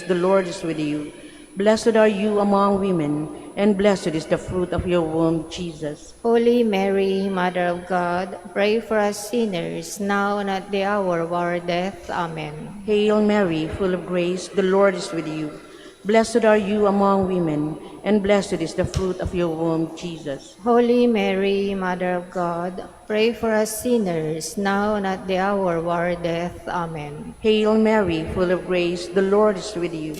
the Lord is with you. Blessed are you among women, and blessed is the fruit of your womb, Jesus. Holy Mary, Mother of God, pray for us sinners, now and at the hour of our death. Amen. Hail Mary, full of grace, the Lord is with you. Blessed are you among women, and blessed is the fruit of your womb, Jesus. Holy Mary, Mother of God, pray for us sinners, now and at the hour of our death. Amen. Hail Mary, full of grace, the Lord is with you.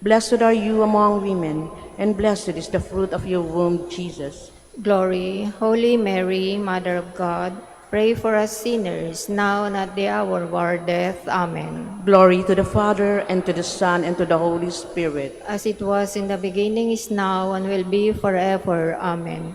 Blessed are you among women, and blessed is the fruit of your womb, Jesus. Glory, Holy Mary, Mother of God, pray for us sinners, now and at the hour of our death. Amen. Glory to the Father, and to the Son, and to the Holy Spirit. As it was in the beginning, is now, and will be forever. Amen.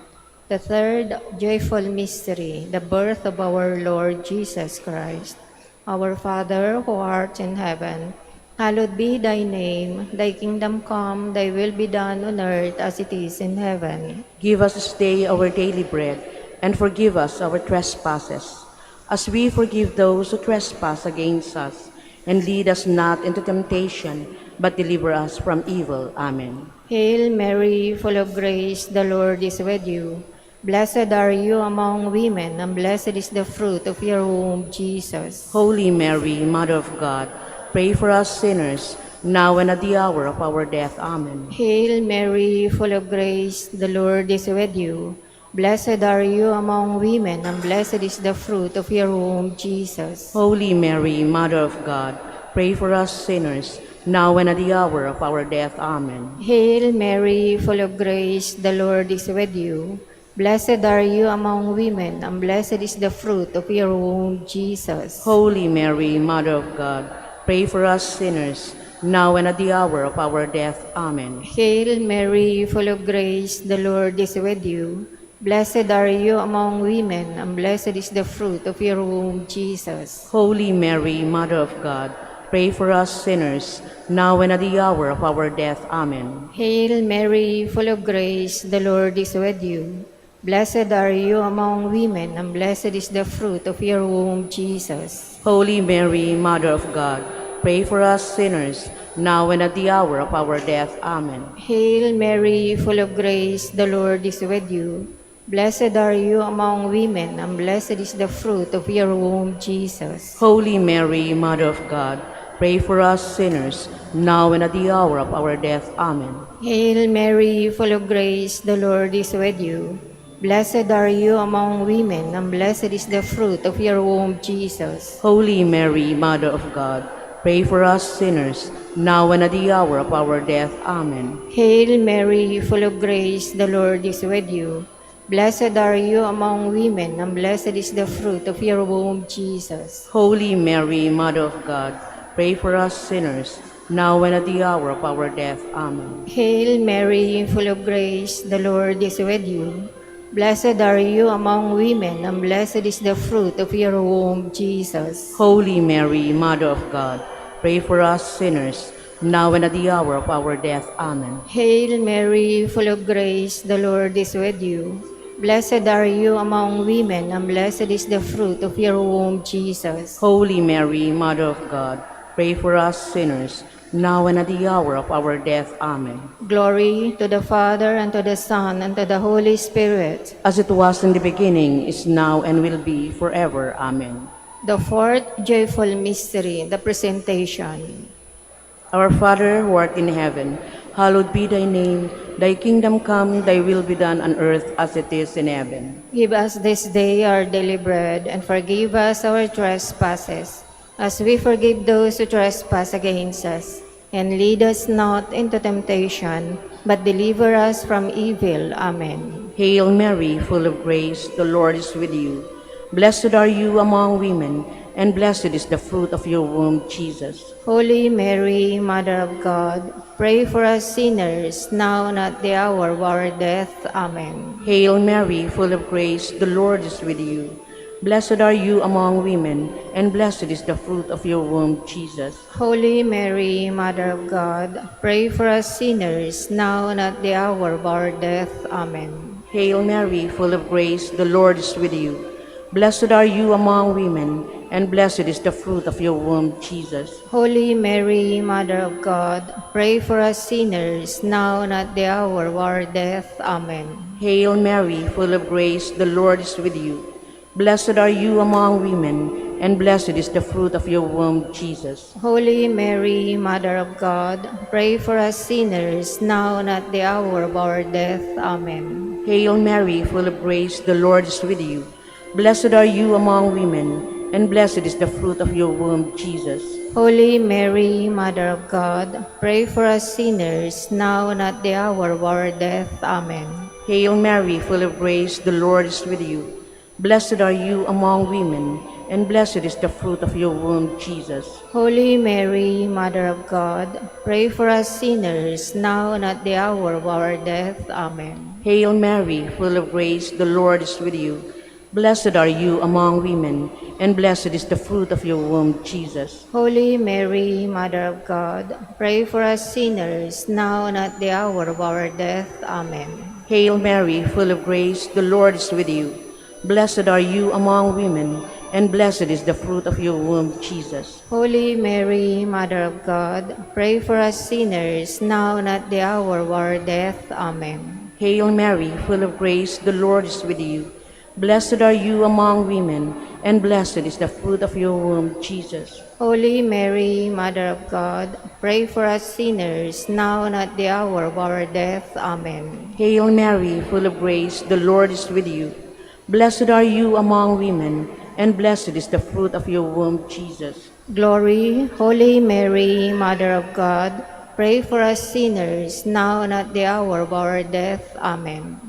The third joyful mystery, the birth of our Lord Jesus Christ. Our Father, who art in heaven, hallowed be thy name. Thy kingdom come, thy will be done on earth as it is in heaven. Give us this day our daily bread, and forgive us our trespasses, as we forgive those who trespass against us. And lead us not into temptation, but deliver us from evil. Amen. Hail Mary, full of grace, the Lord is with you. Blessed are you among women, and blessed is the fruit of your womb, Jesus. Holy Mary, Mother of God, pray for us sinners, now and at the hour of our death. Amen. Hail Mary, full of grace, the Lord is with you. Blessed are you among women, and blessed is the fruit of your womb, Jesus. Holy Mary, Mother of God, pray for us sinners, now and at the hour of our death. Amen. Hail Mary, full of grace, the Lord is with you. Blessed are you among women, and blessed is the fruit of your womb, Jesus. Holy Mary, Mother of God, pray for us sinners, now and at the hour of our death. Amen. Hail Mary, full of grace, the Lord is with you. Blessed are you among women, and blessed is the fruit of your womb, Jesus. Holy Mary, Mother of God, pray for us sinners, now and at the hour of our death. Amen. Hail Mary, full of grace, the Lord is with you. Blessed are you among women, and blessed is the fruit of your womb, Jesus. Holy Mary, Mother of God, pray for us sinners, now and at the hour of our death. Amen. Hail Mary, full of grace, the Lord is with you. Blessed are you among women, and blessed is the fruit of your womb, Jesus. Holy Mary, Mother of God, pray for us sinners, now and at the hour of our death. Amen. Hail Mary, full of grace, the Lord is with you. Blessed are you among women, and blessed is the fruit of your womb, Jesus. Holy Mary, Mother of God, pray for us sinners, now and at the hour of our death. Amen. Hail Mary, full of grace, the Lord is with you. Blessed are you among women, and blessed is the fruit of your womb, Jesus. Holy Mary, Mother of God, pray for us sinners, now and at the hour of our death. Amen. Hail Mary, full of grace, the Lord is with you. Blessed are you among women, and blessed is the fruit of your womb, Jesus. Holy Mary, Mother of God, pray for us sinners, now and at the hour of our death. Amen. Hail Mary, full of grace, the Lord is with you. Blessed are you among women, and blessed is the fruit of your womb, Jesus. Holy Mary, Mother of God, pray for us sinners, now and at the hour of our death. Amen. Glory to the Father, and to the Son, and to the Holy Spirit. As it was in the beginning, is now, and will be forever. Amen. The fourth joyful mystery, the Presentation. Our Father, who art in heaven, hallowed be thy name. Thy kingdom come, thy will be done on earth as it is in heaven. Give us this day our daily bread, and forgive us our trespasses, as we forgive those who trespass against us. And lead us not into temptation, but deliver us from evil. Amen. Hail Mary, full of grace, the Lord is with you. Blessed are you among women, and blessed is the fruit of your womb, Jesus. Holy Mary, Mother of God, pray for us sinners, now and at the hour of our death. Amen. Hail Mary, full of grace, the Lord is with you. Blessed are you among women, and blessed is the fruit of your womb, Jesus. Holy Mary, Mother of God, pray for us sinners, now and at the hour of our death. Amen. Hail Mary, full of grace, the Lord is with you. Blessed are you among women, and blessed is the fruit of your womb, Jesus. Holy Mary, Mother of God, pray for us sinners, now and at the hour of our death. Amen. Hail Mary, full of grace, the Lord is with you. Blessed are you among women, and blessed is the fruit of your womb, Jesus. Holy Mary, Mother of God, pray for us sinners, now and at the hour of our death. Amen. Hail Mary, full of grace, the Lord is with you. Blessed are you among women, and blessed is the fruit of your womb, Jesus. Holy Mary, Mother of God, pray for us sinners, now and at the hour of our death. Amen. Hail Mary, full of grace, the Lord is with you. Blessed are you among women, and blessed is the fruit of your womb, Jesus. Holy Mary, Mother of God, pray for us sinners, now and at the hour of our death. Amen. Hail Mary, full of grace, the Lord is with you. Blessed are you among women, and blessed is the fruit of your womb, Jesus. Holy Mary, Mother of God, pray for us sinners, now and at the hour of our death. Amen. Hail Mary, full of grace, the Lord is with you. Blessed are you among women, and blessed is the fruit of your womb, Jesus. Holy Mary, Mother of God, pray for us sinners, now and at the hour of our death. Amen. Hail Mary, full of grace, the Lord is with you. Blessed are you among women, and blessed is the fruit of your womb, Jesus. Holy Mary, Mother of God, pray for us sinners, now and at the hour of our death. Amen. Hail Mary, full of grace, the Lord is with you. Blessed are you among women, and blessed is the fruit of your womb, Jesus. Glory, Holy Mary, Mother of God, pray for us sinners, now and at the hour of our death. Amen.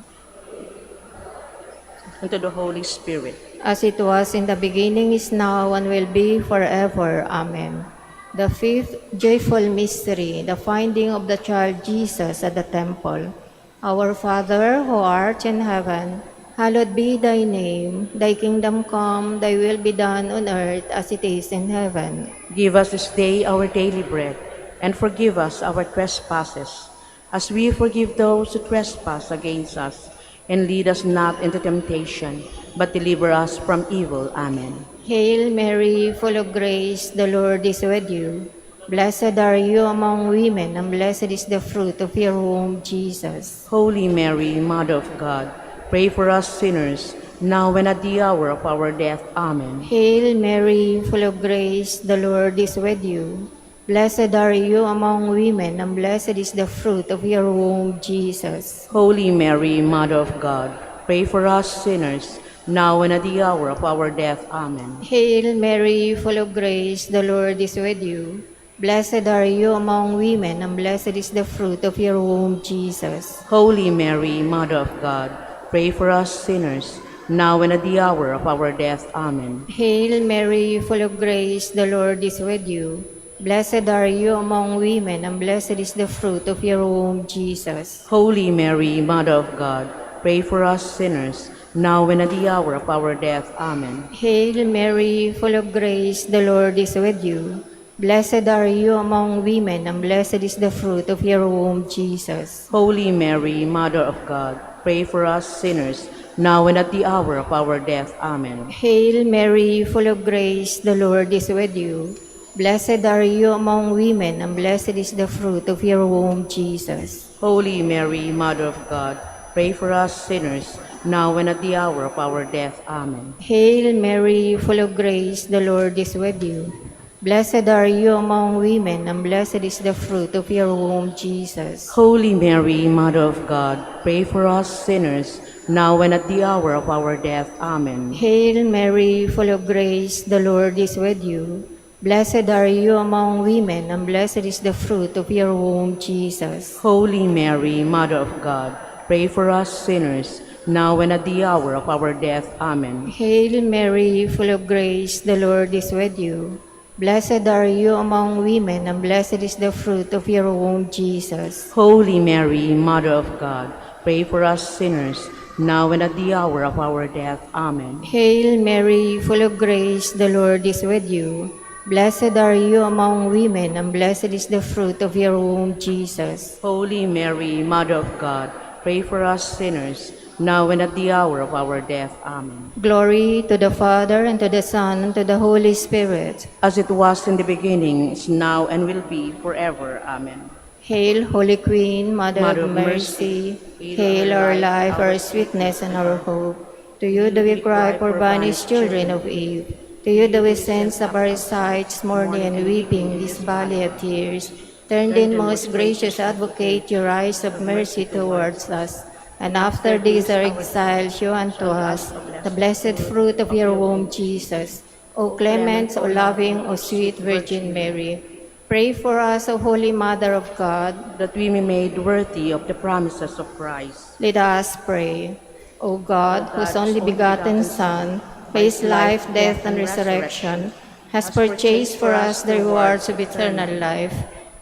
And to the Holy Spirit, As it was in the beginning, is now, and will be forever. Amen. The fifth joyful mystery, the finding of the child Jesus at the temple. Our Father, who art in heaven, hallowed be thy name. Thy kingdom come, thy will be done on earth as it is in heaven. give us this day our daily bread, and forgive us our trespasses, as we forgive those who trespass against us. And lead us not into temptation, but deliver us from evil. Amen. Hail Mary, full of grace, the Lord is with you. Blessed are you among women, and blessed is the fruit of your womb, Jesus. Holy Mary, Mother of God, pray for us sinners, now and at the hour of our death. Amen. Hail Mary, full of grace, the Lord is with you. Blessed are you among women, and blessed is the fruit of your womb, Jesus. Holy Mary, Mother of God, pray for us sinners, now and at the hour of our death. Amen. Hail Mary, full of grace, the Lord is with you. Blessed are you among women, and blessed is the fruit of your womb, Jesus. Holy Mary, Mother of God, pray for us sinners, now and at the hour of our death. Amen. Hail Mary, full of grace, the Lord is with you. Blessed are you among women, and blessed is the fruit of your womb, Jesus. Holy Mary, Mother of God, pray for us sinners, now and at the hour of our death. Amen. Hail Mary, full of grace, the Lord is with you. Blessed are you among women, and blessed is the fruit of your womb, Jesus. Holy Mary, Mother of God, pray for us sinners, now and at the hour of our death. Amen. Hail Mary, full of grace, the Lord is with you. Blessed are you among women, and blessed is the fruit of your womb, Jesus. Holy Mary, Mother of God, pray for us sinners, now and at the hour of our death. Amen. Hail Mary, full of grace, the Lord is with you. Blessed are you among women, and blessed is the fruit of your womb, Jesus. Holy Mary, Mother of God, pray for us sinners, now and at the hour of our death. Amen. Hail Mary, full of grace, the Lord is with you. Blessed are you among women, and blessed is the fruit of your womb, Jesus. Holy Mary, Mother of God, pray for us sinners, now and at the hour of our death. Amen. Hail Mary, full of grace, the Lord is with you. Blessed are you among women, and blessed is the fruit of your womb, Jesus. Holy Mary, Mother of God, pray for us sinners, now and at the hour of our death. Amen. Hail Mary, full of grace, the Lord is with you. Blessed are you among women, and blessed is the fruit of your womb, Jesus. Holy Mary, Mother of God, pray for us sinners, now and at the hour of our death. Amen. Glory to the Father, and to the Son, and to the Holy Spirit. As it was in the beginning, is now, and will be forever. Amen. Hail, Holy Queen, Mother of Mercy. Hail our life, our sweetness, and our hope. To you do we cry, poor banished children of Eve. To you do we send up our sighs, mourning and weeping this valley of tears. Turn then, most gracious Advocate, your eyes of mercy towards us. And after this our exile, show unto us the blessed fruit of your womb, Jesus. O clement, O loving, O sweet Virgin Mary, pray for us, O Holy Mother of God, that we may be made worthy of the promises of Christ. let us pray. O God, whose only begotten Son, by his life, death, and resurrection, has purchased for us the rewards of eternal life,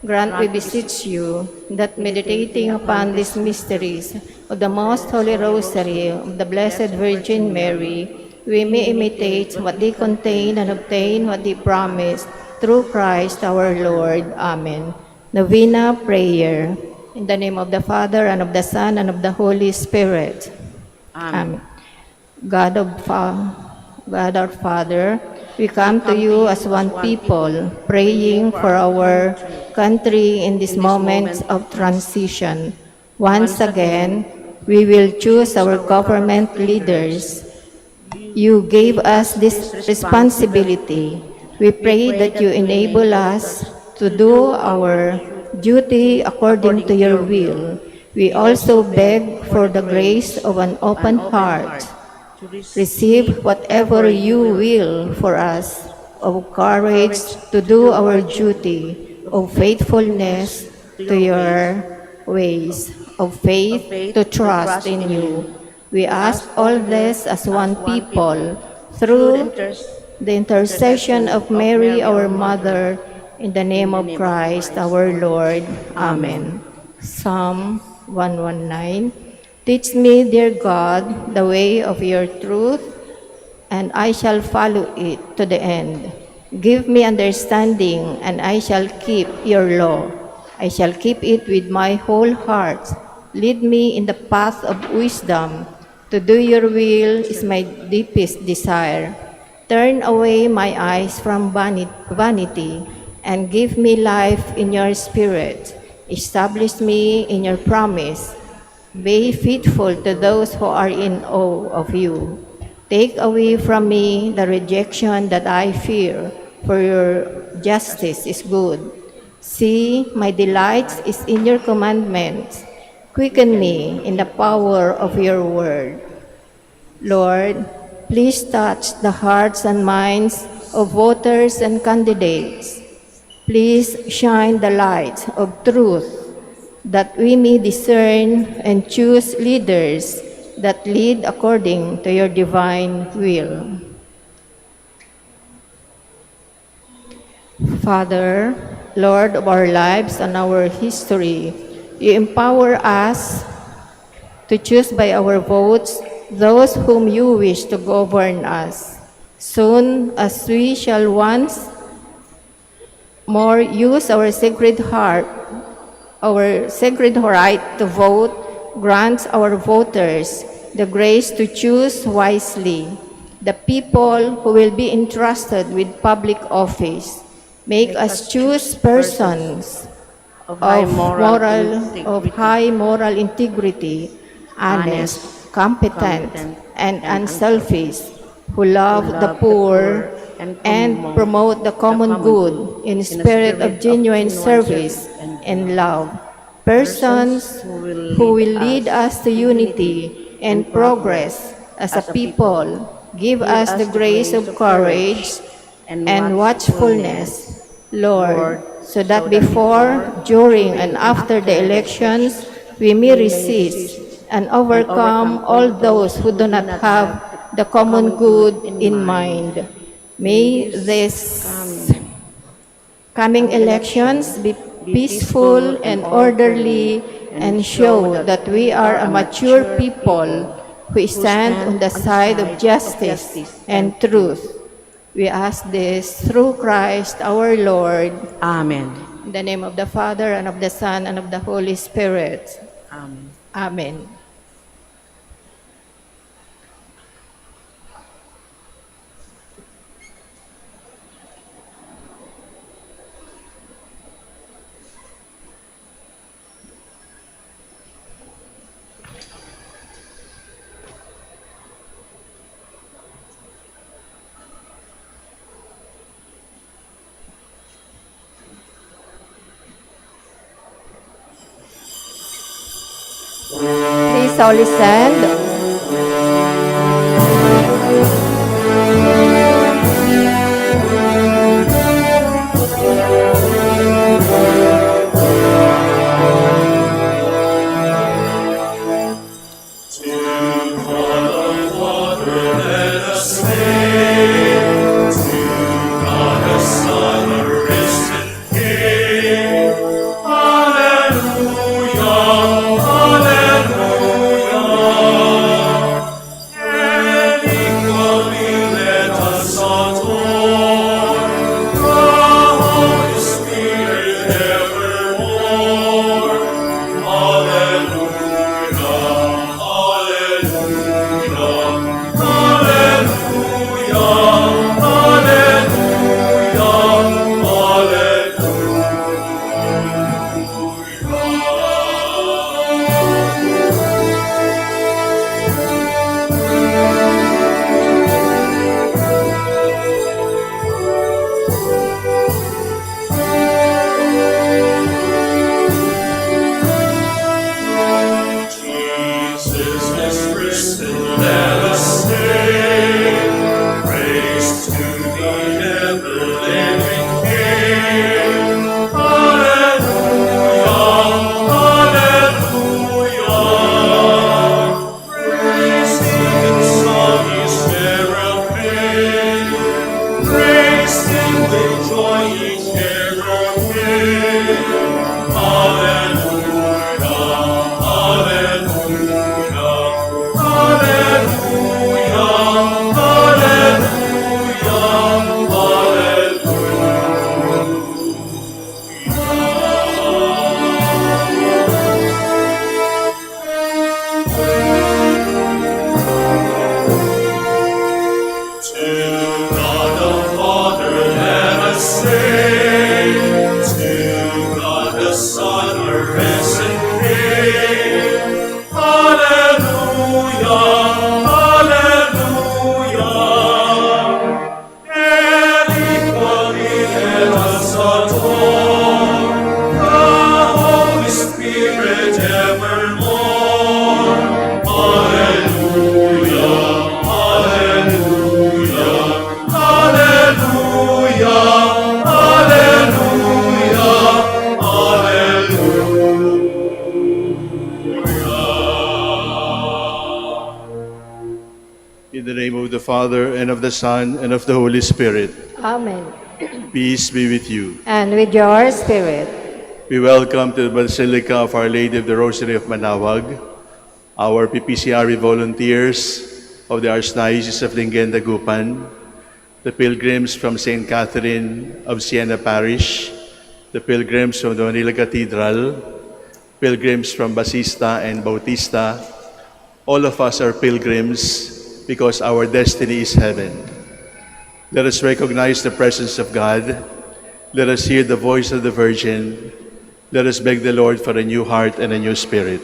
grant, we beseech you, that meditating upon these mysteries of the most holy rosary of the Blessed Virgin Mary, we may imitate what they contain and obtain what they promise, through Christ our Lord. Amen. Novena Prayer. In the name of the Father, and of the Son, and of the Holy Spirit. Amen. God our Father, we come to you as one people, praying for our country in this moment of transition. Once again, we will choose our government leaders. You gave us this responsibility. We pray that you enable us to do our duty according to your will. We also beg for the grace of an open heart. Receive whatever you will for us, of courage to do our duty, of faithfulness to your ways, of faith to trust in you. We ask all this as one people, through the intercession of Mary, our Mother, in the name of Christ, our Lord. Amen. Psalm 119. Teach me, dear God, the way of your truth, and I shall follow it to the end. Give me understanding, and I shall keep your law. I shall keep it with my whole heart. Lead me in the path of wisdom. To do your will is my deepest desire. Turn away my eyes from vanity, and give me life in your spirit. Establish me in your promise. Be faithful to those who are in awe of you. Take away from me the rejection that I fear, for your justice is good. See, my delight is in your commandments. Quicken me in the power of your word. Lord, please touch the hearts and minds of voters and candidates. Please shine the light of truth, that we may discern and choose leaders that lead according to your divine will. Father, Lord of our lives and our history, you empower us to choose by our votes those whom you wish to govern us. Soon as we shall once more use our sacred heart, our sacred right to vote, grants our voters the grace to choose wisely the people who will be entrusted with public office. Make us choose persons of high moral integrity, honest, competent, and unselfish, who love the poor and promote the common good in spirit of genuine service and love. Persons who will lead us to unity and progress as a people. Give us the grace of courage and watchfulness, Lord, so that before, during, and after the elections, we may resist and overcome all those who do not have the common good in mind. May these coming elections be peaceful and orderly, and show that we are a mature people who stand on the side of justice and truth. We ask this through Christ our Lord. Amen. In the name of the Father, and of the Son, and of the Holy Spirit. Amen. Amen. Please all stand. In the name of the Father, and of the Son, and of the Holy Spirit. Amen. Peace be with you. And with your spirit. We welcome to the Basilica of Our Lady of the Rosary of Manaoag, our PPCRE volunteers of the Archdiocese of Lingayen Dagupan, the pilgrims from St. Catherine of Siena Parish, the pilgrims from the Manila Cathedral, pilgrims from Basista and Bautista. All of us are pilgrims because our destiny is heaven. Let us recognize the presence of God. Let us hear the voice of the Virgin. Let us beg the Lord for a new heart and a new spirit.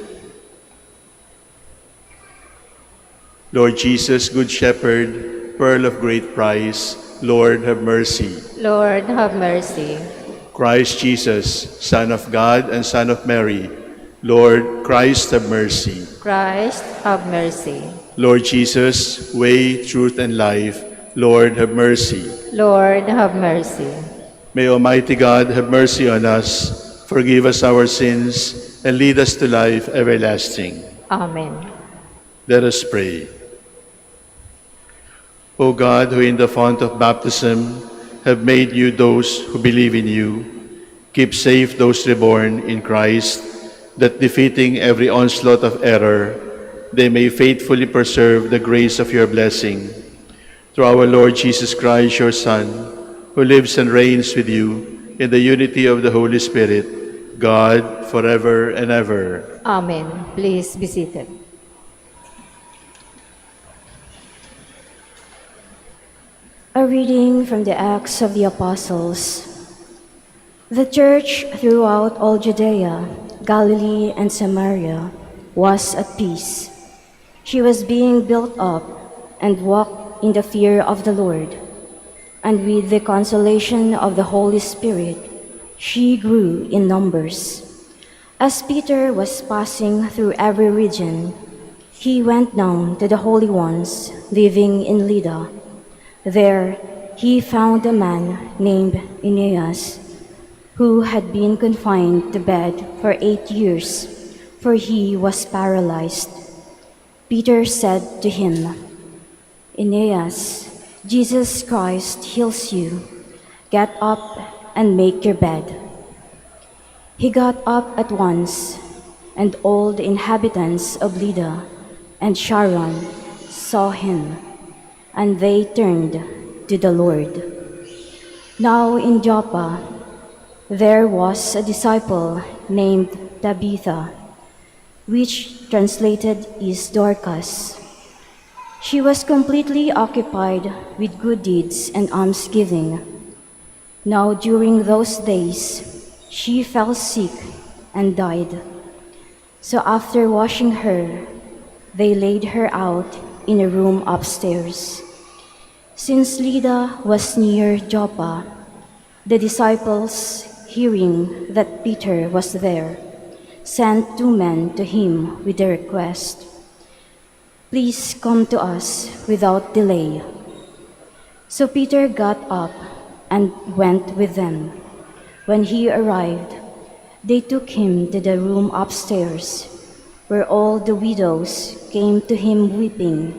Lord Jesus, Good Shepherd, Pearl of great price, Lord, have mercy. Lord, have mercy. Christ Jesus, Son of God and Son of Mary, Lord, Christ, have mercy. Christ, have mercy. Lord Jesus, way, truth, and life, Lord, have mercy. Lord, have mercy. May Almighty God have mercy on us, forgive us our sins, and lead us to life everlasting. Amen. Let us pray. O God, who in the font of baptism have made you those who believe in you, keep safe those reborn in Christ, that defeating every onslaught of error, they may faithfully preserve the grace of your blessing. Through our Lord Jesus Christ, your Son, who lives and reigns with you in the unity of the Holy Spirit, God, forever and ever. Amen. Please be seated. A reading from the Acts of the Apostles. The church throughout all Judea, Galilee, and Samaria was at peace. She was being built up and walked in the fear of the Lord. And with the consolation of the Holy Spirit, she grew in numbers. As Peter was passing through every region, he went down to the holy ones living in Lydda. There he found a man named Aeneas, who had been confined to bed for 8 years, for he was paralyzed. Peter said to him, "Aeneas, Jesus Christ heals you. Get up and make your bed." He got up at once, and all the inhabitants of Lydda and Sharon saw him, and they turned to the Lord. Now in Joppa there was a disciple named Tabitha, which translated is Dorcas. She was completely occupied with good deeds and almsgiving. Now during those days she fell sick and died. So after washing her, they laid her out in a room upstairs. Since Lydda was near Joppa, the disciples, hearing that Peter was there, sent 2 men to him with the request, "Please come to us without delay." So Peter got up and went with them. When he arrived, they took him to the room upstairs, where all the widows came to him weeping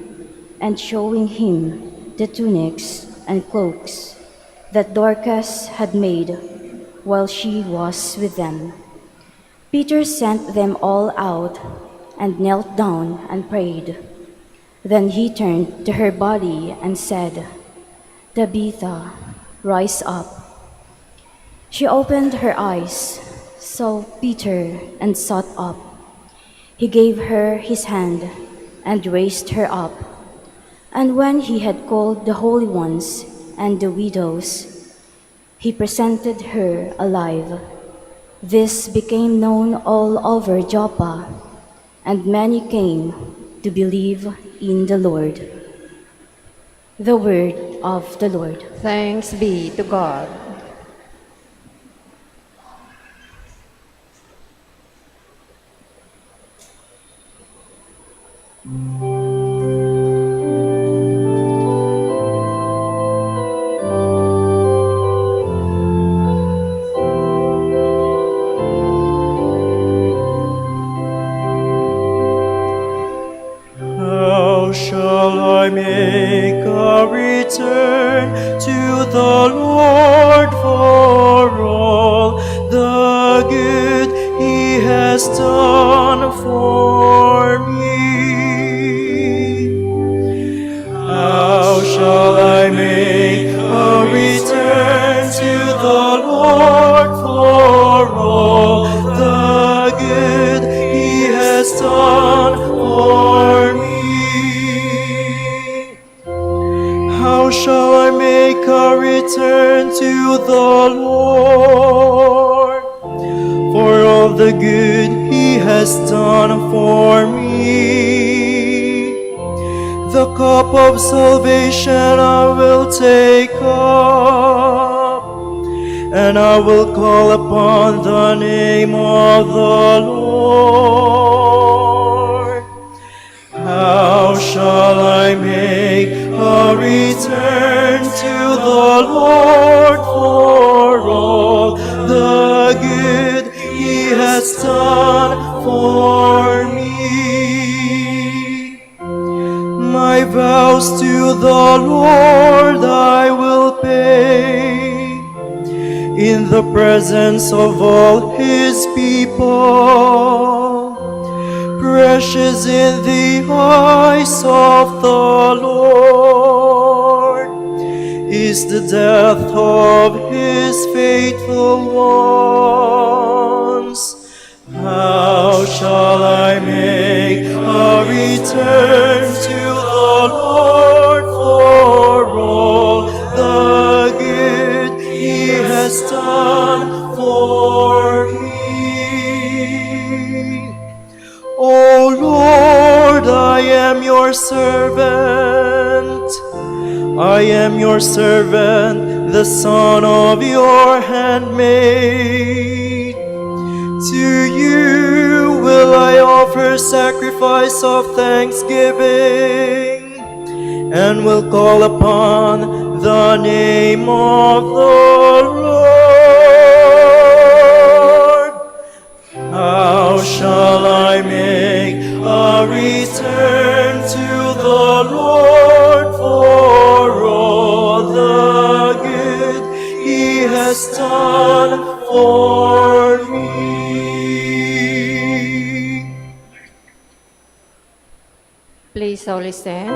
and showing him the tunics and cloaks that Dorcas had made while she was with them. Peter sent them all out and knelt down and prayed. Then he turned to her body and said, "Tabitha, rise up." She opened her eyes, saw Peter, and sat up. He gave her his hand and raised her up. And when he had called the holy ones and the widows, he presented her alive. This became known all over Joppa, and many came to believe in the Lord. The word of the Lord. Thanks be to God. How shall I make a return to the Lord for all the good He has done for me? How shall I make a return to the Lord for all the good He has done for me? How shall I make a return to the Lord for all the good He has done for me? The cup of salvation I will take up, and I will call upon the name of the Lord. How shall I make a return to the Lord for all the good He has done for me? My vows to the Lord I will pay in the presence of all His people. Precious in the eyes of the Lord is the death of His faithful ones. How shall I make a return to the Lord for all the good He has done for me? O Lord, I am your servant. I am your servant, the son of your handmaid. To you offer sacrifice of thanksgiving, and will call upon the name of the Lord. How shall I make a return to the Lord for all the good He has done for me? Please all stand.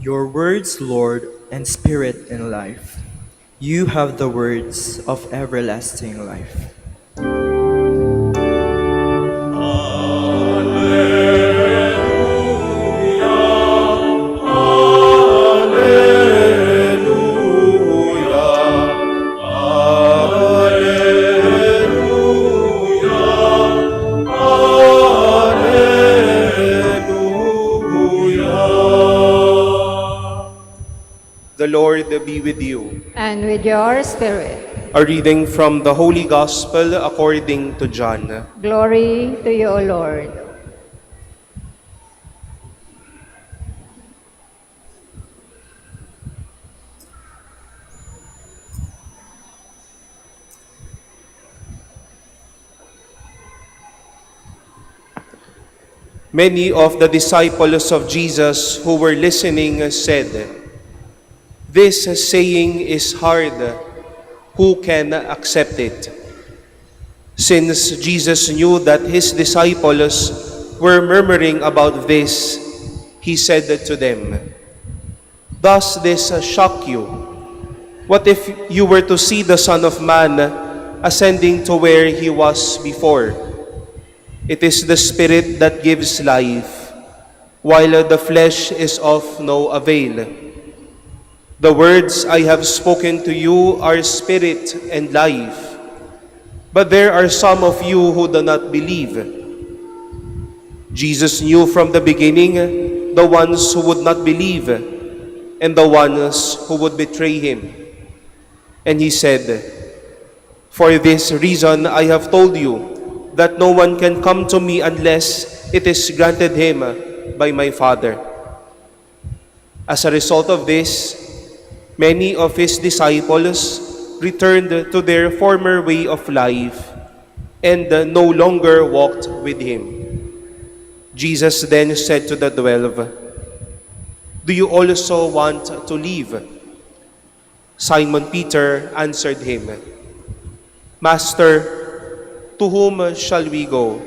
Your words, Lord, and spirit and life. You have the words of everlasting life. The Lord be with you. And with your spirit. A reading from the Holy Gospel according to John. Glory to you, O Lord. Many of the disciples of Jesus who were listening said, "This saying is hard. Who can accept it?" Since Jesus knew that his disciples were murmuring about this, he said to them, "Does this shock you? What if you were to see the Son of Man ascending to where he was before? It is the Spirit that gives life, while the flesh is of no avail. The words I have spoken to you are spirit and life, but there are some of you who do not believe." Jesus knew from the beginning the ones who would not believe and the ones who would betray him. And he said, "For this reason I have told you that no one can come to me unless it is granted him by my Father." As a result of this, many of his disciples returned to their former way of life and no longer walked with him. Jesus then said to the 12, "Do you also want to leave?" Simon Peter answered him, "Master, to whom shall we go?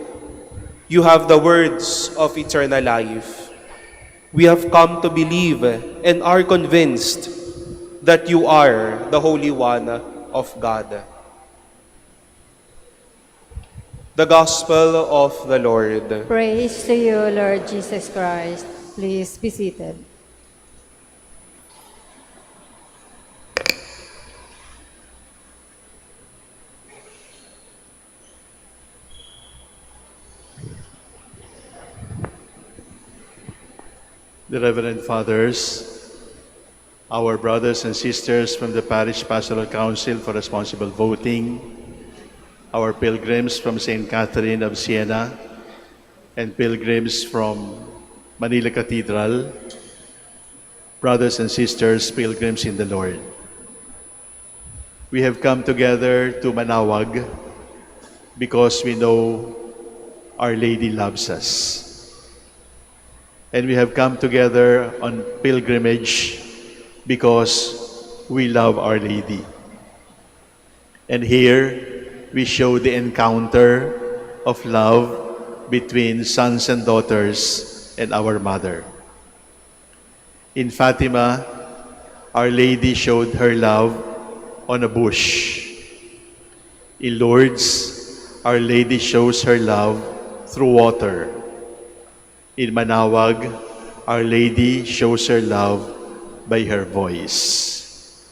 You have the words of eternal life. We have come to believe and are convinced that you are the Holy One of God." The Gospel of the Lord. Praise to you, Lord Jesus Christ. Please be seated. The Reverend Fathers, our brothers and sisters from the Parish Pastoral Council for Responsible Voting, our pilgrims from St. Catherine of Siena, and pilgrims from Manila Cathedral, brothers and sisters, pilgrims in the Lord. We have come together to Manawag because we know Our Lady loves us. And we have come together on pilgrimage because we love Our Lady. And here we show the encounter of love between sons and daughters and our mother. In Fatima, Our Lady showed her love on a bush. In Lourdes, Our Lady shows her love through water. In Manawag, Our Lady shows her love by her voice.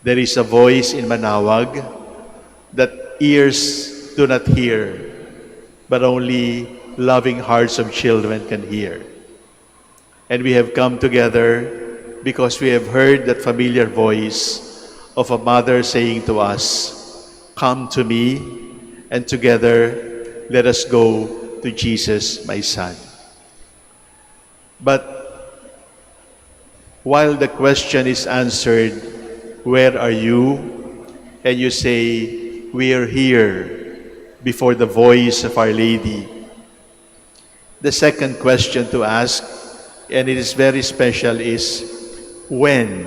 There is a voice in Manawag that ears do not hear, but only loving hearts of children can hear. And we have come together because we have heard that familiar voice of a mother saying to us, "Come to me, and together let us go to Jesus, my son." But while the question is answered, "Where are you?" and you say, "We are here before the voice of Our Lady," the second question to ask, and it is very special, is, "When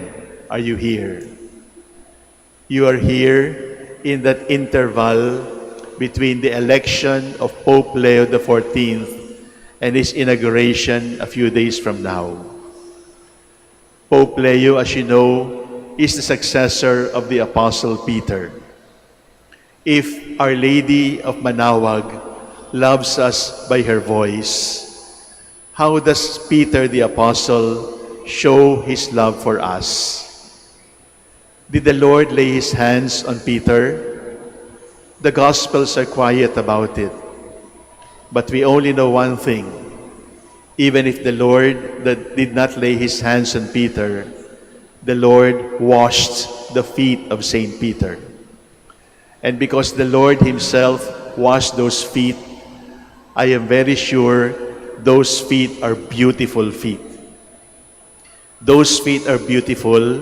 are you here?" You are here in that interval between the election of Pope Leo XIV and his inauguration a few days from now. Pope Leo, as you know, is the successor of the Apostle Peter. If Our Lady of Manawag loves us by her voice, how does Peter the Apostle show his love for us? Did the Lord lay his hands on Peter? The Gospels are quiet about it. But we only know one thing. Even if the Lord did not lay his hands on Peter, the Lord washed the feet of Saint Peter. And because the Lord himself washed those feet, I am very sure those feet are beautiful feet. Those feet are beautiful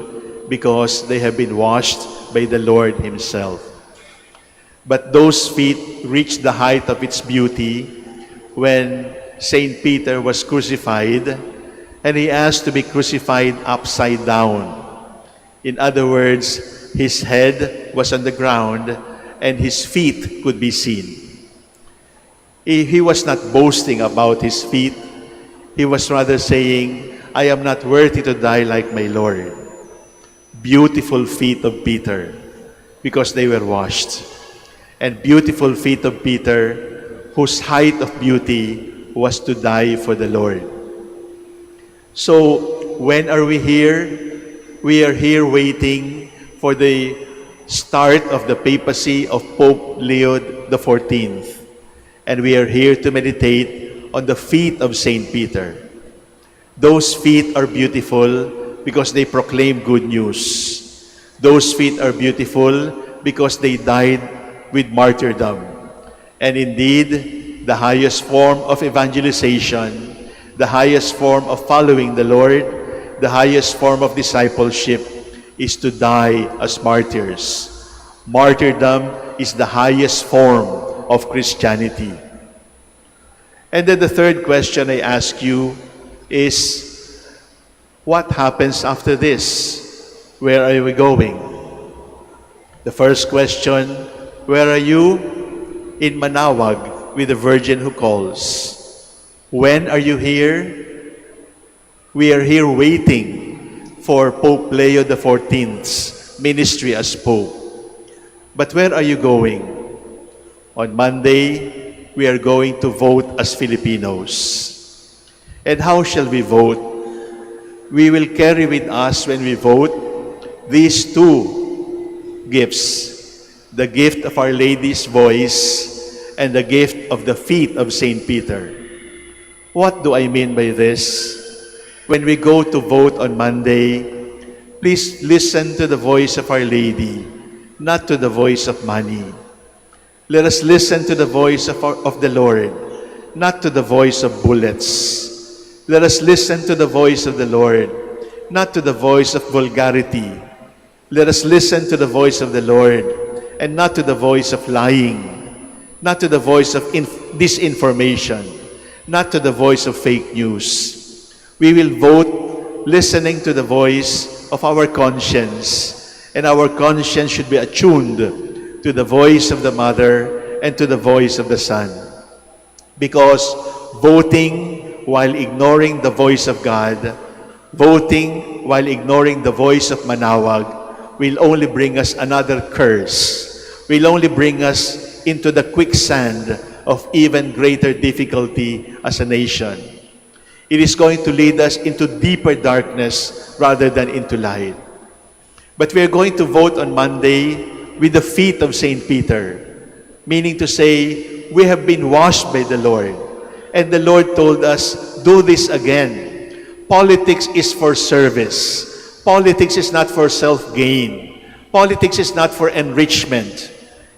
because they have been washed by the Lord himself. But those feet reached the height of its beauty when Saint Peter was crucified, and he asked to be crucified upside down. In other words, his head was on the ground and his feet could be seen. He was not boasting about his feet. He was rather saying, "I am not worthy to die like my Lord." Beautiful feet of Peter, because they were washed. And beautiful feet of Peter, whose height of beauty was to die for the Lord. So, when are we here? We are here waiting for the start of the papacy of Pope Leo XIV. And we are here to meditate on the feet of Saint Peter. Those feet are beautiful because they proclaim good news. Those feet are beautiful because they died with martyrdom. And indeed, the highest form of evangelization, the highest form of following the Lord, the highest form of discipleship is to die as martyrs. Martyrdom is the highest form of Christianity. And then the third question I ask you is, what happens after this? Where are we going? The first question, where are you? In Manawag with the Virgin who calls. When are you here? We are here waiting for Pope Leo XIV's ministry as Pope. But where are you going? On Monday, we are going to vote as Filipinos. And how shall we vote? We will carry with us when we vote these two gifts, the gift of Our Lady's voice and the gift of the feet of Saint Peter. What do I mean by this? When we go to vote on Monday, please listen to the voice of Our Lady, not to the voice of money. Let us listen to the voice of the Lord, not to the voice of bullets. Let us listen to the voice of the Lord, not to the voice of vulgarity. Let us listen to the voice of the Lord and not to the voice of lying, not to the voice of disinformation, not to the voice of fake news. We will vote listening to the voice of our conscience, and our conscience should be attuned to the voice of the Mother and to the voice of the Son. Because voting while ignoring the voice of God, voting while ignoring the voice of Manawag, will only bring us another curse, will only bring us into the quicksand of even greater difficulty as a nation. It is going to lead us into deeper darkness rather than into light. But we are going to vote on Monday with the feet of St. Peter, meaning to say, we have been washed by the Lord. And the Lord told us, do this again. Politics is for service. Politics is not for self-gain. Politics is not for enrichment.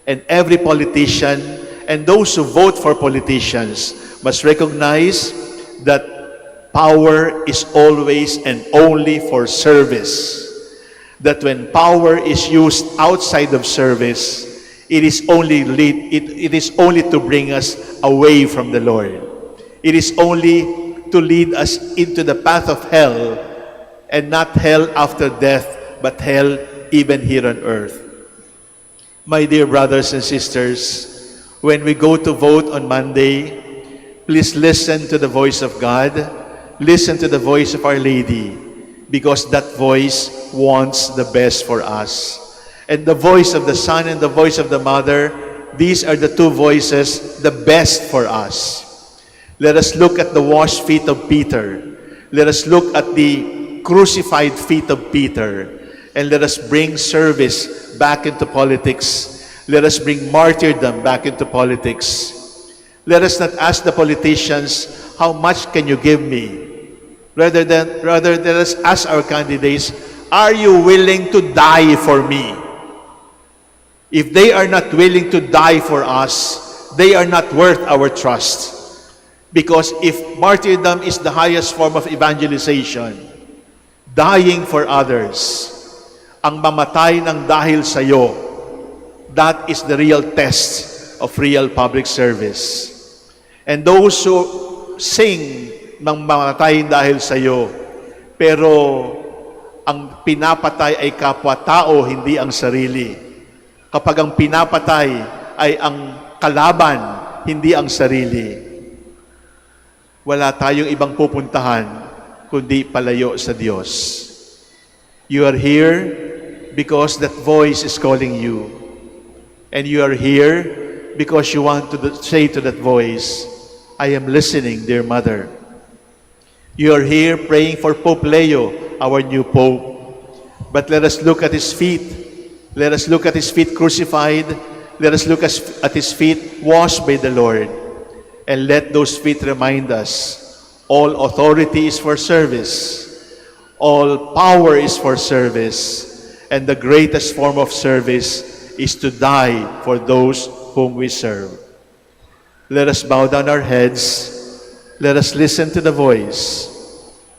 And every politician and those who vote for politicians must recognize that power is always and only for service. That when power is used outside of service, it is only to bring us away from the Lord. It is only to lead us into the path of hell, and not hell after death, but hell even here on earth. My dear brothers and sisters, when we go to vote on Monday, please listen to the voice of God, listen to the voice of Our Lady, because that voice wants the best for us. And the voice of the Son and the voice of the Mother, these are the two voices, the best for us. Let us look at the washed feet of Peter. Let us look at the crucified feet of Peter. And let us bring service back into politics. Let us bring martyrdom back into politics. Let us not ask the politicians, how much can you give me? Rather, let us ask our candidates, are you willing to die for me? If they are not willing to die for us, they are not worth our trust. Because if martyrdom is the highest form of evangelization, dying for others, ang mamatay ng dahil sa'yo, that is the real test of real public service. And those who sing ng mamatay dahil sa'yo, pero ang pinapatay ay kapwa-tao, hindi ang sarili. Kapag ang pinapatay ay ang kalaban, hindi ang sarili, wala tayong ibang pupuntahan kundi palayo sa Diyos. You are here because that voice is calling you. And you are here because you want to say to that voice, I am listening, dear Mother. You are here praying for Pope Leo, our new Pope. But let us look at his feet. Let us look at his feet crucified. Let us look at his feet washed by the Lord. And let those feet remind us, all authority is for service. All power is for service. And the greatest form of service is to die for those whom we serve. Let us bow down our heads. Let us listen to the voice.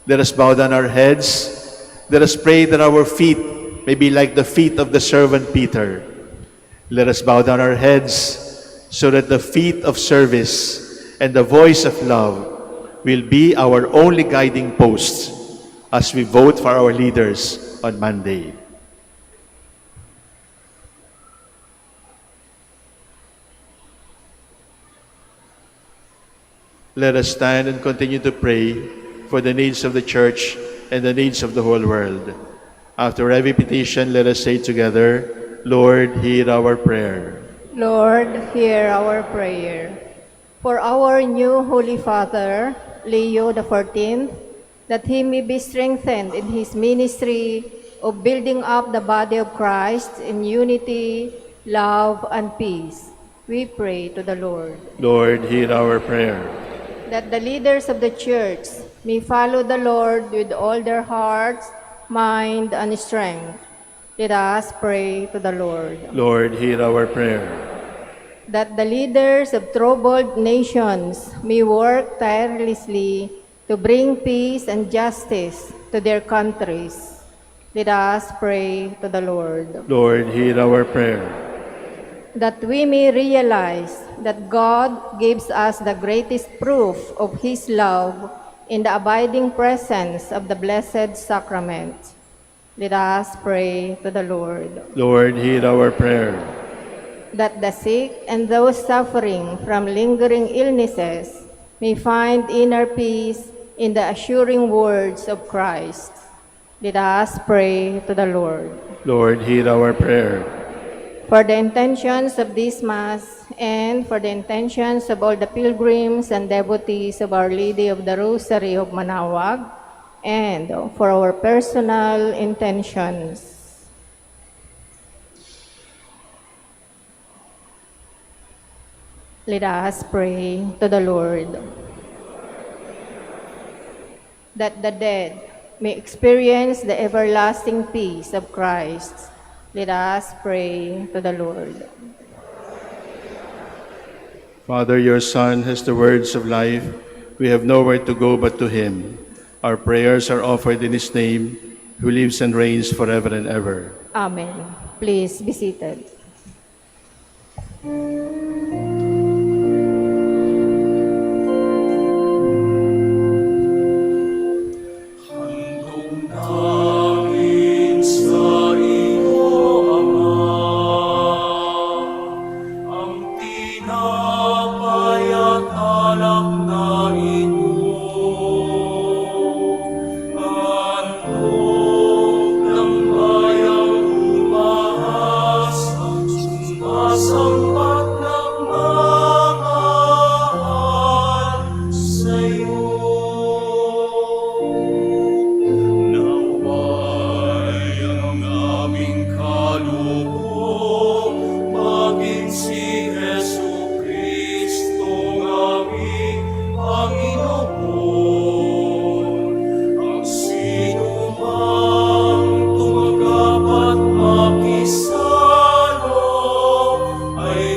Let us bow down our heads. Let us pray that our feet may be like the feet of the servant Peter. Let us bow down our heads so that the feet of service and the voice of love will be our only guiding post as we vote for our leaders on Monday. Let us stand and continue to pray for the needs of the Church and the needs of the whole world. After every petition, let us say together, Lord, hear our prayer. Lord, hear our prayer. For our new Holy Father, Leo XIV, that he may be strengthened in his ministry of building up the body of Christ in unity, love, and peace, we pray to the Lord. Lord, hear our prayer. That the leaders of the Church may follow the Lord with all their hearts, mind, and strength. Let us pray to the Lord. Lord, hear our prayer. That the leaders of troubled nations may work tirelessly to bring peace and justice to their countries. Let us pray to the Lord. Lord, hear our prayer. That we may realize that God gives us the greatest proof of His love in the abiding presence of the Blessed Sacrament. Let us pray to the Lord. Lord, hear our prayer. That the sick and those suffering from lingering illnesses may find inner peace in the assuring words of Christ. Let us pray to the Lord. Lord, hear our prayer. for the intentions of this Mass and for the intentions of all the pilgrims and devotees of Our Lady of the Rosary of Manaoag, and for our personal intentions. Let us pray to the Lord. That the dead may experience the everlasting peace of Christ. Let us pray to the Lord. Father, your Son has the words of life. We have nowhere to go but to him. Our prayers are offered in his name, who lives and reigns forever and ever. Amen. Please be seated. Namin sa iyo, Ama, ang tinapay at alak na ito, handog ng bayang umahas, sumasampat ng mahal sa iyo. Naway ang aming kaloob, maging si Jesucristong aming Panginoon. Ang sinumang tumanggap at makisalo ay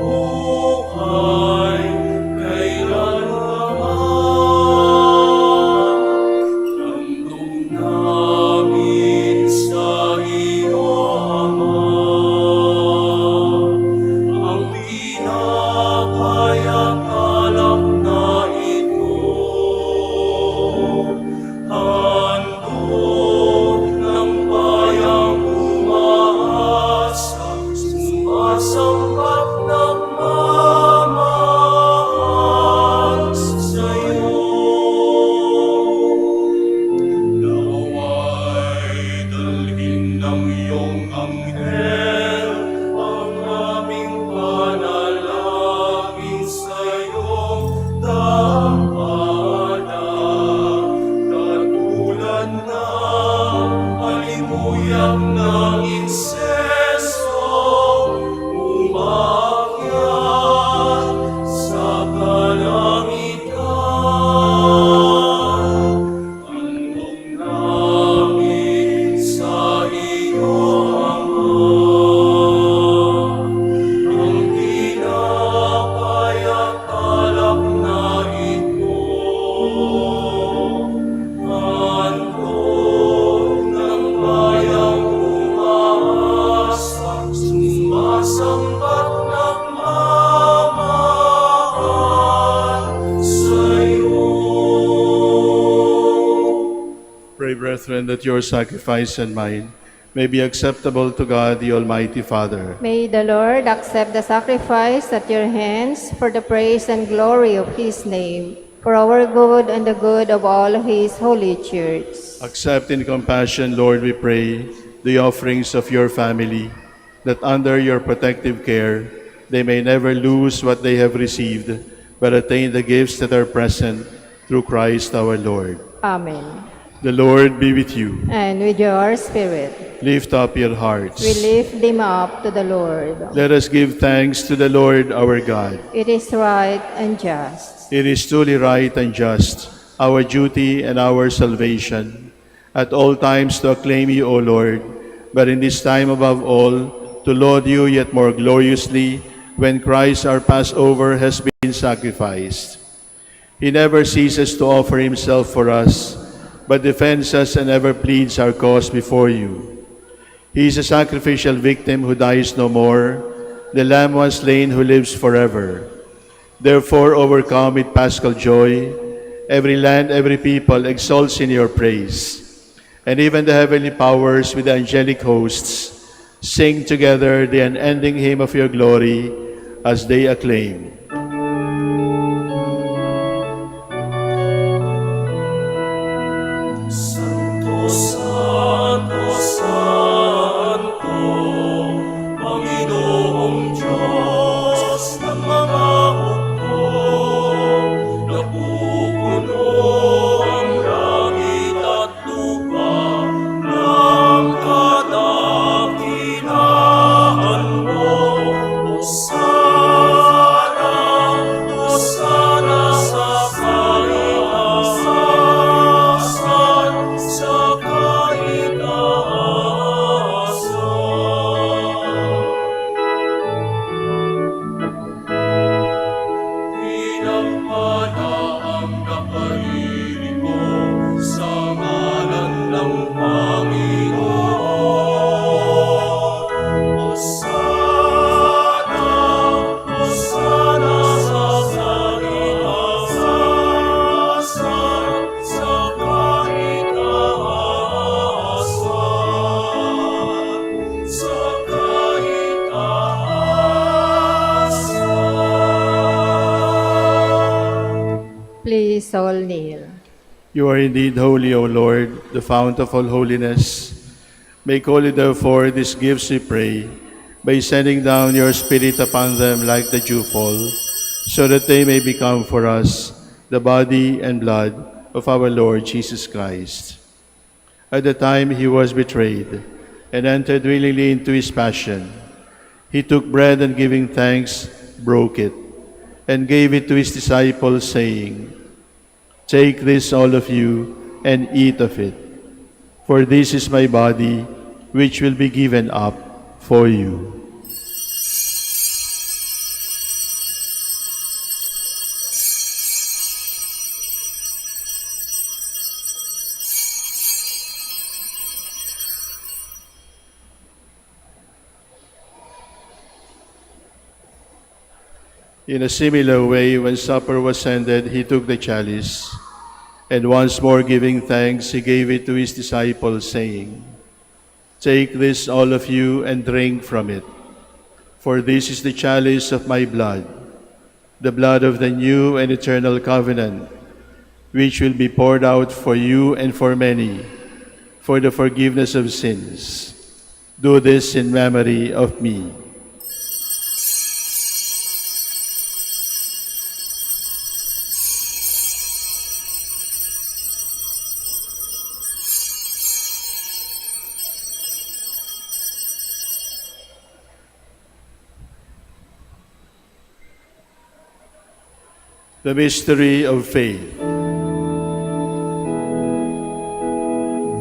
mabubuhay kailanman. Handog namin sa iyo, Ama, ang tinapay at alak na ito, handog ng bayang umaasa, sumasambat ng mamahal sa iyo. Naway dalhin ng iyong anghel ang aming panalangin sa iyong dambana, katulad ng alimuyang ng insenso umakyat sa kalangitan. Handog namin sa iyo, Ama, ang tinapay at alak na ito, handog ng bayang umaasa, sumasambat ng mamahal sa iyo. Pray, brethren, that your sacrifice and mine may be acceptable to God, the Almighty Father. May the Lord accept the sacrifice at your hands for the praise and glory of his name, for our good and the good of all his holy church. Accept in compassion, Lord, we pray, the offerings of your family, that under your protective care they may never lose what they have received, but attain the gifts that are present through Christ our Lord. Amen. The Lord be with you. And with your spirit, Lift up your hearts. we lift them up to the Lord. Let us give thanks to the Lord our God. It is right and just. It is truly right and just, our duty and our salvation, at all times to acclaim you, O Lord, but in this time above all, to laud you yet more gloriously when Christ our Passover has been sacrificed. He never ceases to offer himself for us, but defends us and ever pleads our cause before you. He is a sacrificial victim who dies no more, the Lamb once slain who lives forever. Therefore, overcome with paschal joy, every land, every people exalts in your praise. And even the heavenly powers with the angelic hosts sing together the unending hymn of your glory as they acclaim. Santo, Santo, Santo, soul kneel. You are indeed holy, O Lord, the fount of all holiness. Make holy, therefore, these gifts, we pray, by sending down your Spirit upon them like the dewfall, so that they may become for us the body and blood of our Lord Jesus Christ. At the time he was betrayed and entered willingly into his passion, he took bread and giving thanks, broke it, and gave it to his disciples, saying, "Take this, all of you, and eat of it, for this is my body, which will be given up for you." In a similar way, when supper was ended, he took the chalice, and once more giving thanks, he gave it to his disciples, saying, "Take this, all of you, and drink from it, for this is the chalice of my blood, the blood of the new and eternal covenant, which will be poured out for you and for many, for the forgiveness of sins. Do this in memory of me." The mystery of faith.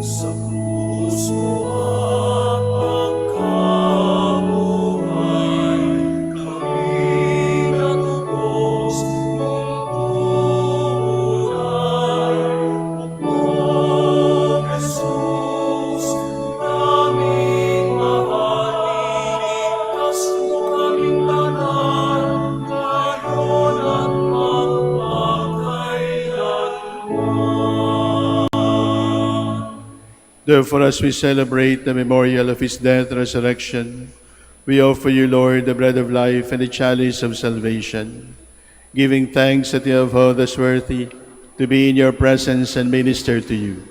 Sa krus mo ang pagkabuhay, kami natubos mong tunay. O Jesus, naming mahal, iligtas mo kaming tanan, ngayon at Therefore, as we celebrate the memorial of his death and resurrection, we offer you, Lord, the bread of life and the chalice of salvation, giving thanks that you have held us worthy to be in your presence and minister to you.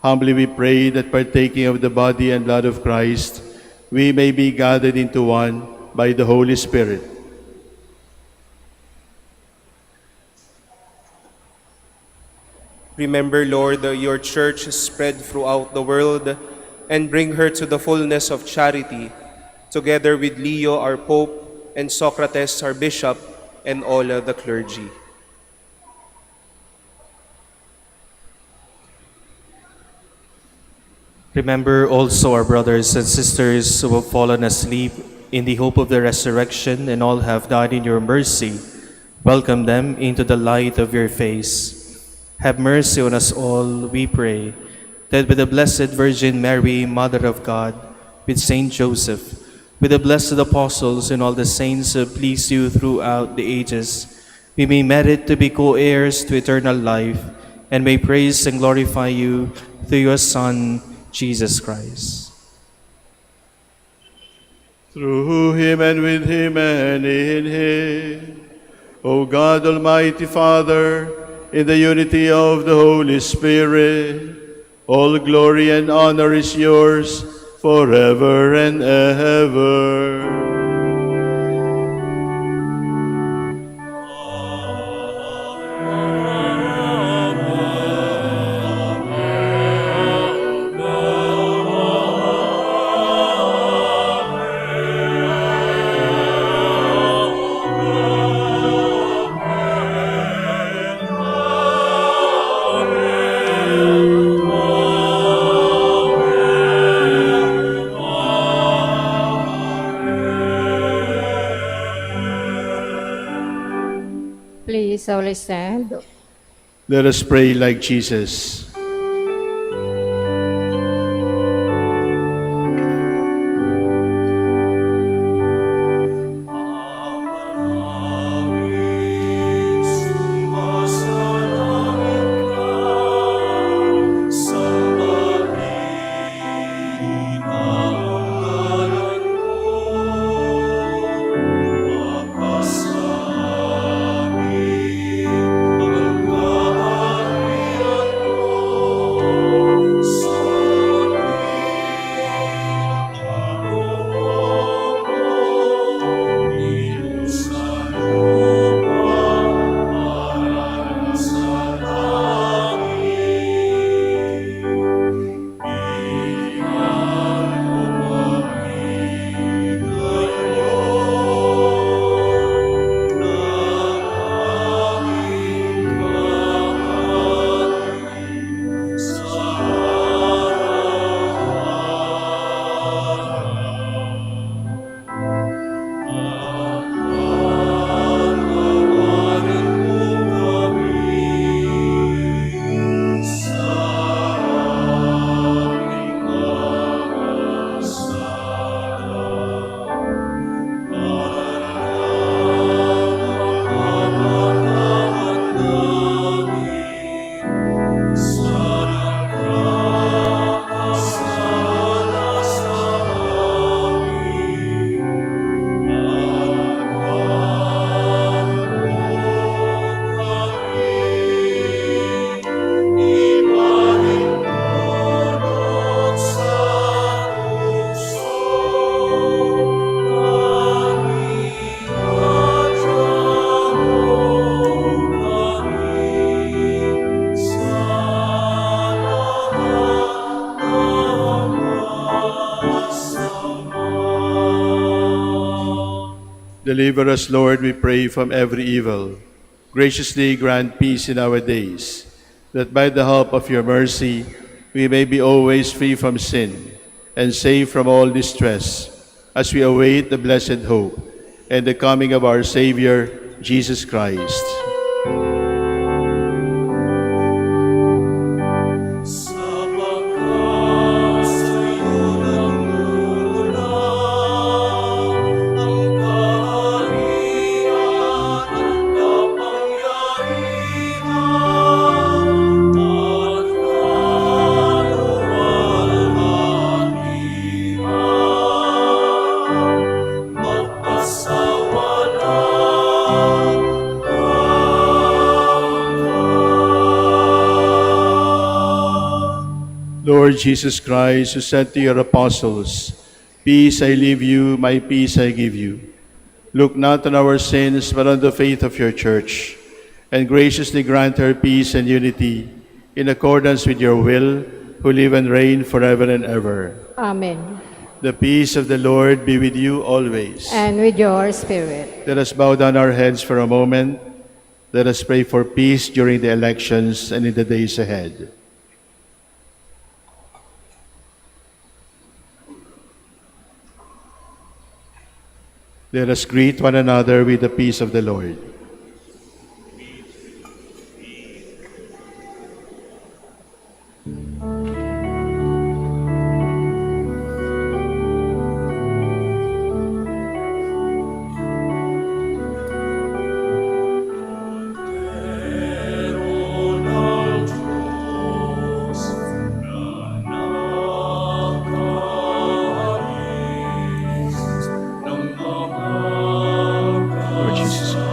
Humbly we pray that partaking of the body and blood of Christ, we may be gathered into one by the Holy Spirit. Remember, Lord, your church spread throughout the world and bring her to the fullness of charity, together with Leo, our Pope, and Socrates, our Bishop, and all the clergy. Remember also our brothers and sisters who have fallen asleep in the hope of the resurrection and all have died in your mercy. Welcome them into the light of your face. Have mercy on us all, we pray, that with the Blessed Virgin Mary, Mother of God, with Saint Joseph, with the blessed apostles and all the saints who please you throughout the ages, we may merit to be co-heirs to eternal life and may praise and glorify you through your Son, Jesus Christ. Through him and with him and in him, O God, Almighty Father, in the unity of the Holy Spirit, all glory and honor is yours forever and ever. Please all stand. Let us pray like Jesus. Deliver us, Lord, we pray, from every evil. Graciously grant peace in our days, that by the help of your mercy we may be always free from sin and safe from all distress, as we await the blessed hope and the coming of our Savior, Jesus Christ. Lord Jesus Christ, who said to your apostles, "Peace I leave you, my peace I give you," look not on our sins, but on the faith of your church, and graciously grant her peace and unity in accordance with your will, who live and reign forever and ever. Amen. The peace of the Lord be with you always. And with your spirit. Let us bow down our heads for a moment. Let us pray for peace during the elections and in the days ahead. Let us greet one another with the peace of the Lord. Lord Jesus Christ,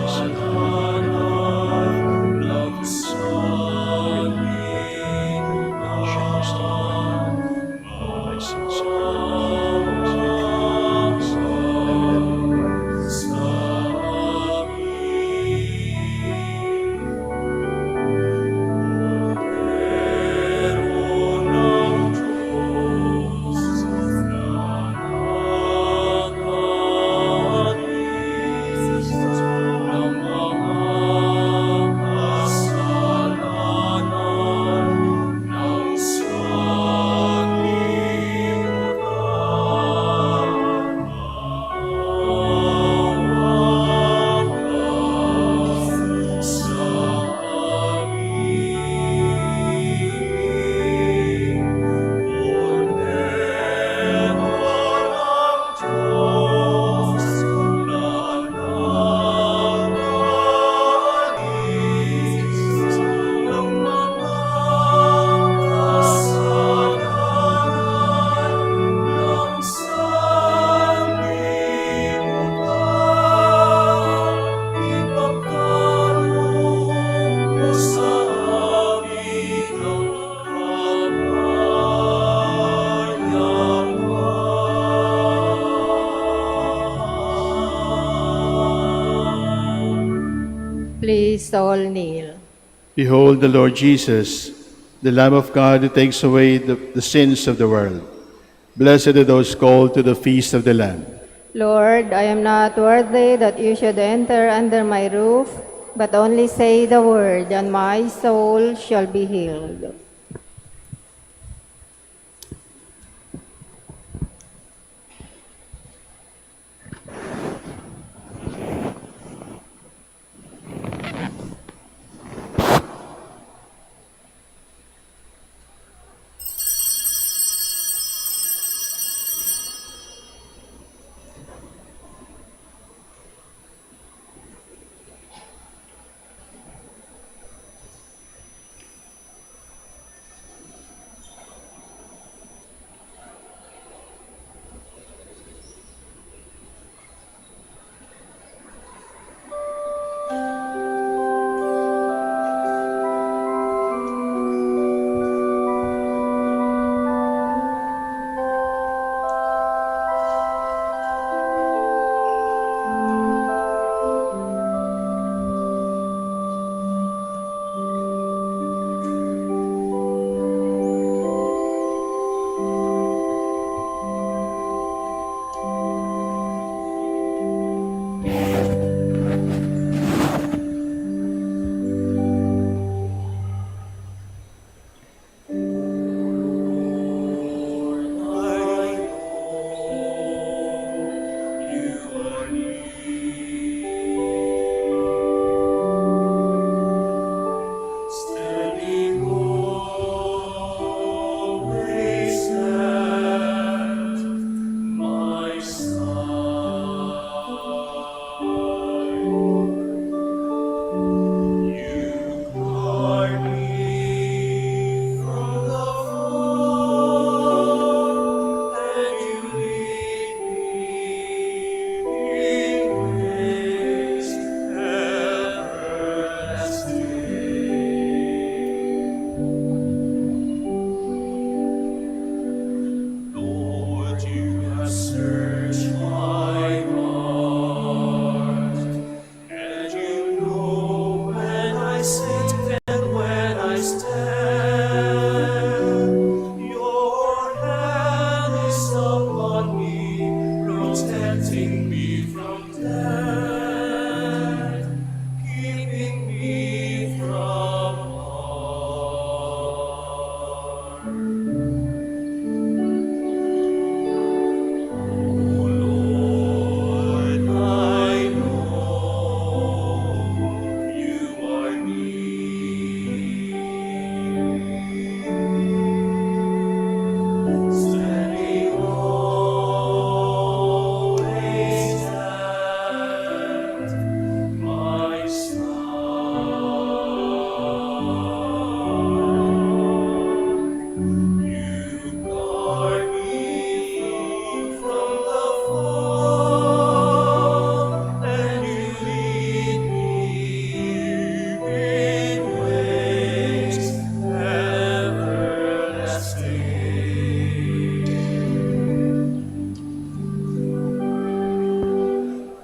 Please all kneel. behold the Lord Jesus, the Lamb of God who takes away the sins of the world. Blessed are those called to the feast of the Lamb. Lord, I am not worthy that you should enter under my roof, but only say the word, and my soul shall be healed.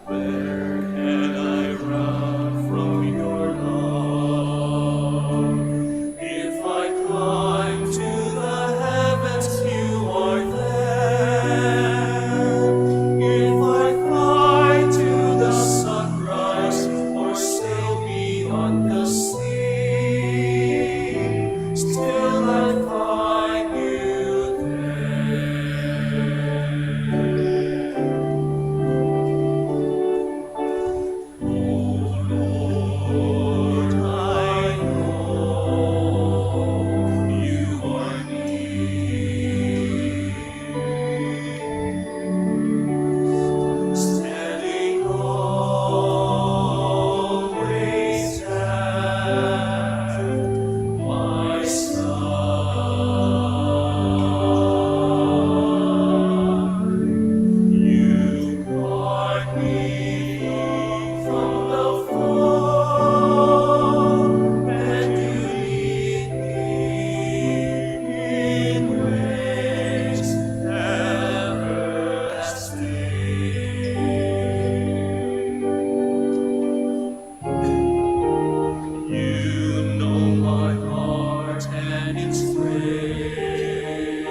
Can I run from your love? If I climb to the heavens, you are there. If I fly to the sunrise or sail beyond the sea, still I find you Lord, I know you are near. Standing always at my side. You guard me from the fall, and you lead me in ways everlasting. You know my heart and its ways.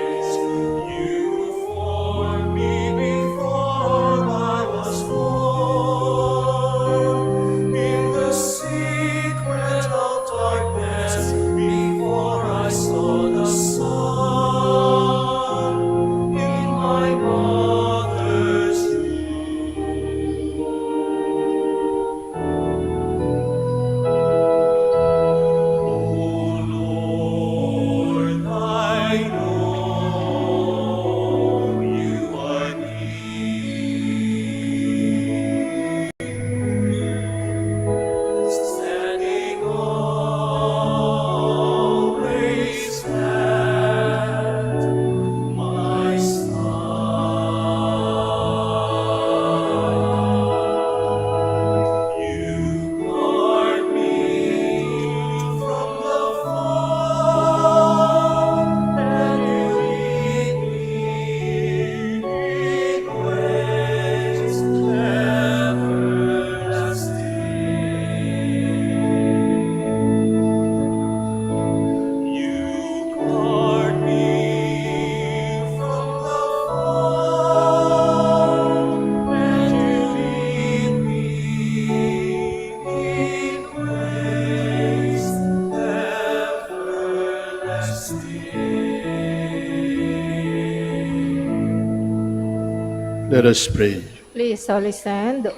You formed me before I was born. In the secret of darkness, before I saw the sun, in my mother's Oh Lord, I know you are near. Standing always at my side. You guard me from the fall, and you lead me in ways everlasting. You guard me from the fall, and you lead me in ways everlasting. Let us pray. Please all stand.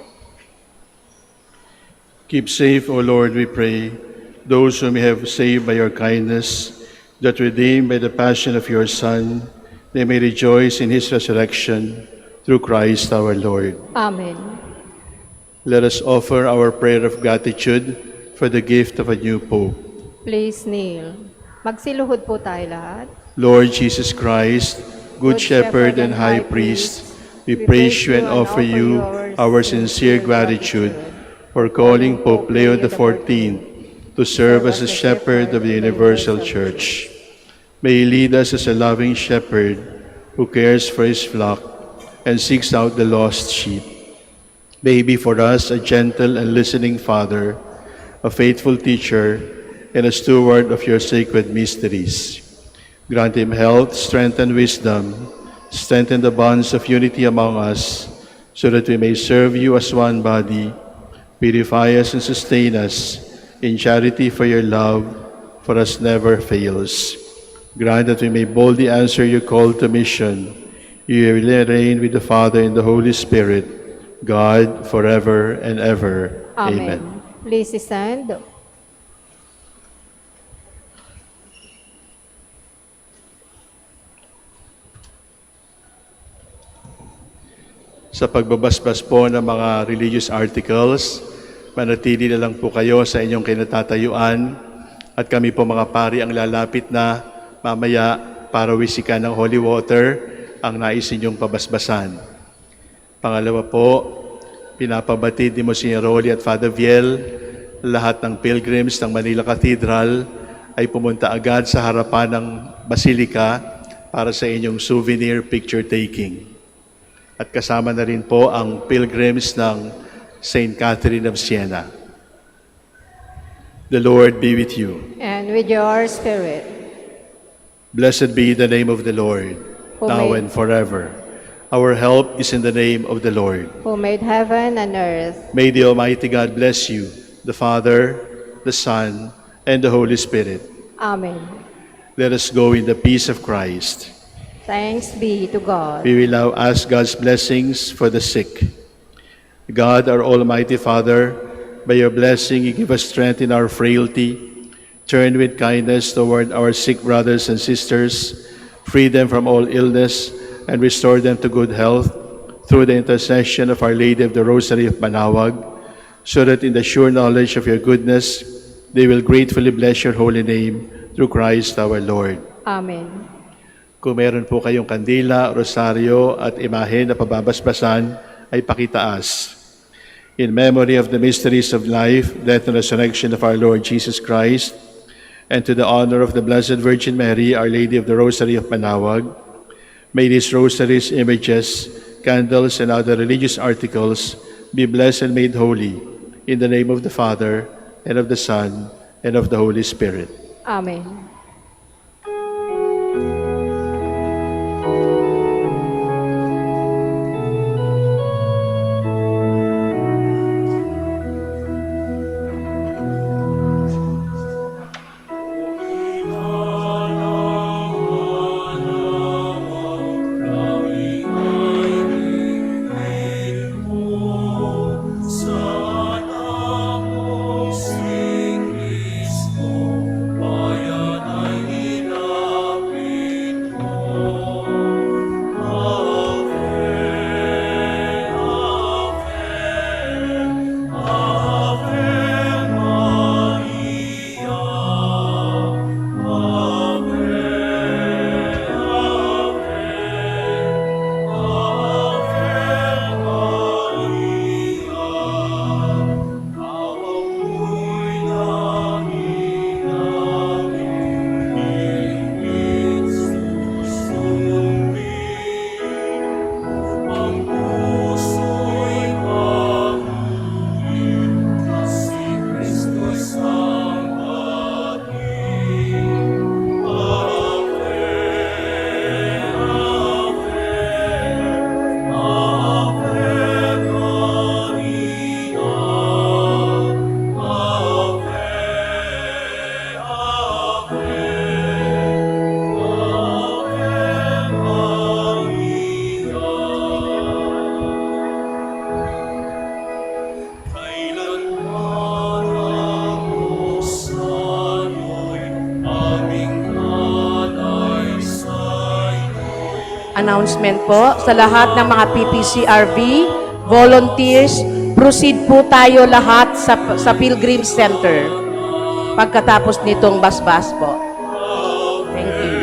Keep safe, O Lord, we pray, those whom you have saved by your kindness, that redeemed by the passion of your Son, they may rejoice in his resurrection through Christ our Lord. Amen. Let us offer our prayer of gratitude for the gift of a new Pope. Please kneel. Magsiluhod po tayo lahat. Lord Jesus Christ, Good Shepherd and High Priest, we praise you and offer you our sincere gratitude for calling Pope Leo XIV to serve as a shepherd of the universal church. May he lead us as a loving shepherd who cares for his flock and seeks out the lost sheep. May he be for us a gentle and listening Father, a faithful teacher, and a steward of your sacred mysteries. Grant him health, strength, and wisdom. Strengthen the bonds of unity among us, so that we may serve you as one body. Purify us and sustain us in charity, for your love for us never fails. Grant that we may boldly answer your call to mission. You will reign with the Father and the Holy Spirit, God, forever and ever. Amen. Please stand. Sa pagbabasbas po ng mga religious articles, manatili na lang po kayo sa inyong kinatatayuan at kami po mga pari ang lalapit na mamaya para wisikan ng holy water ang nais ninyong pabasbasan. Pangalawa po, pinapabatid ni Monsignor Rolly at Father Viel, lahat ng pilgrims ng Manila Cathedral ay pumunta agad sa harapan ng Basilika para sa inyong souvenir picture taking. At kasama na rin po ang pilgrims ng St. Catherine of Siena. The Lord be with you. And with your spirit, Blessed be the name of the Lord, Who now made- and forever. Our help is in the name of the Lord. who made heaven and earth. May the Almighty God bless you, the Father, the Son, and the Holy Spirit. Amen. Let us go in the peace of Christ. Thanks be to God. We will now ask God's blessings for the sick. God, our Almighty Father, by your blessing, you give us strength in our frailty. Turn with kindness toward our sick brothers and sisters. Free them from all illness and restore them to good health through the intercession of Our Lady of the Rosary of Manaoag, so that in the sure knowledge of your goodness, they will gratefully bless your holy name through Christ our Lord. Amen. Kung meron po kayong kandila, rosaryo at imahe na pababasbasan, ay pakitaas. In memory of the mysteries of life, death, and resurrection of our Lord Jesus Christ, and to the honor of the Blessed Virgin Mary, Our Lady of the Rosary of Manaoag, may these rosaries, images, candles, and other religious articles be blessed and made holy in the name of the Father, and of the Son, and of the Holy Spirit. Amen. Announcement po sa lahat ng mga PPCRV, volunteers, proceed po tayo lahat sa Pilgrim Center pagkatapos nitong basbas po. Thank you.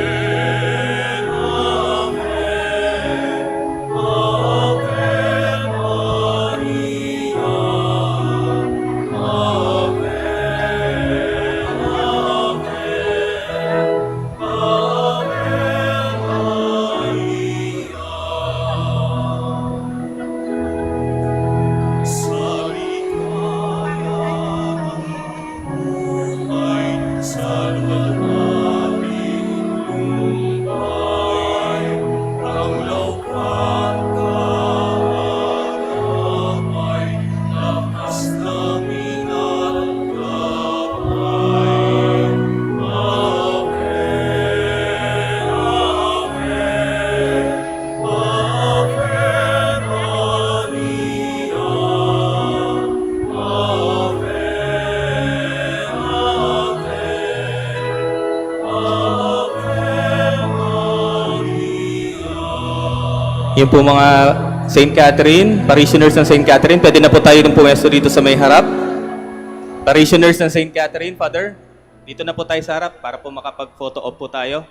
Yung po mga St. Catherine, parishioners ng St. Catherine, pwede na po tayo ng pumesto dito sa may harap. Parishioners ng St. Catherine, Father, dito na po tayo sa harap para po makapag-photo op po tayo.